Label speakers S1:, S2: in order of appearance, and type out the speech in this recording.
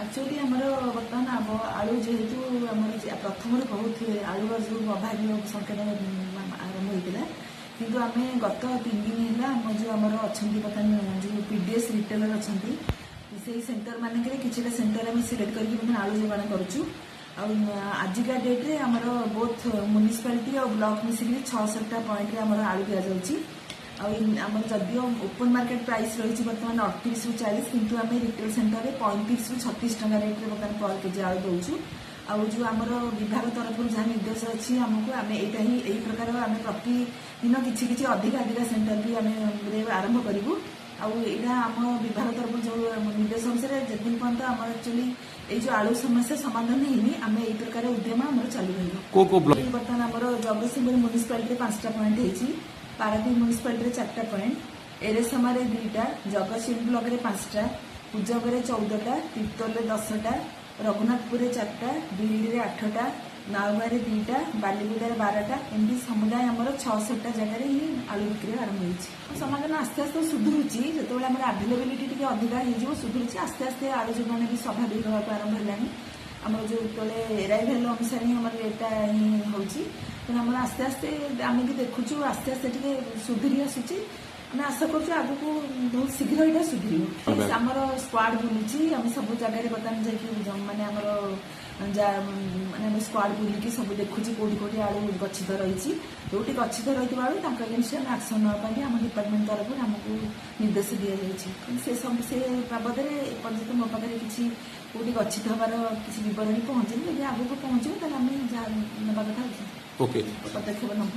S1: Actually आमर बर्तमान आलू जेहेतु आम प्रथम कहते आलूर जो अभाव संकेत आरंभ होता किंतु आम गत 3 दिन है आम जो आम अच्छा बर्तमान जो पीडीएस रिटेलर अच्छा से सेन्टर मानक कि सेन्टर आम सिलेक्ट करके आलू जोगाण करुँ आजिका डेट्रे आमर बोथ म्युनिसिपालिटी और ब्लॉक मिसिक 6-7टा पॉइंट आम आलू दि जाऊँगी आम जदिव ओपन मार्केट प्राइस रही बर्तमान 38 ରୁ 40 किंतु आम रिटेल सेन्टर 35 ରୁ 36 टका रेट्रे बर्तमान पर केजी आलू दौचु आउ जो आमर विभाग तरफ जहाँ निर्देश अच्छी आमको आम यहाँ ही यही प्रकार आम प्रतिदिन किसी अधिका सेन्टर भी आम आरंभ करूँ आईटा आम विभाग तरफ जो निर्देश अनुसार जिन पर्यंत आम एक्चुअली ये जो आलू समस्या समाधान होनी आम यही प्रकार उद्यम आम चालू रही बर्तमान आम जगतसिंहपुर म्युनिसिपालिटी 5टा पॉइंट होती पारादीप म्युनिसिपालिटी 4टा पॉइंट एरेसमारे 2टा जगतसिंह ब्लॉक रे 5टा पूजगर 14टा तिर्तोल 10टा रघुनाथपुर 4टा बिहिड़ी 8टा नाउगा 2टा बालीगुड़ा 12टा एमती समुदाय आमर 6-7टा जगह ही आलू बिक्री आरंभ होती समाधान आस्ते आस्ते सुधुरुची जो आम आभेलेबिलिटी टी अधिका हो सुधुरुची आस्ते आस्ते आलू जोगाण भी स्वाभाविक होगा आरंभ है आम जो एराइवेल अनुसार ही आम रेटा ही होती आम आस्ते आस्ते आम भी देखुचु आस्ते आस्ते टे सुधुरी आसूची आम आशा करूँ आगक बहुत शीघ्र यहाँ सुधर आमर स्क्वाड बुलूची आम सब जगह बर्तमान जा माने माने स्क्वाड बुलिकी सब देखुची कौटी कौटी आलू गच्छित रही जोटी गच्छित रही आलू अगेन्स्ट आम आक्शन नापी आम डिपार्टमेंट तरफ आमको निर्देश दि जाए से बाबद एपर्यंत मो पाखे किसी कौटी गच्छित हबार किसी बरणी पहुंचनी यदि आगक पहुंचो आम जहाँ ना कथा पदक्षेप नब।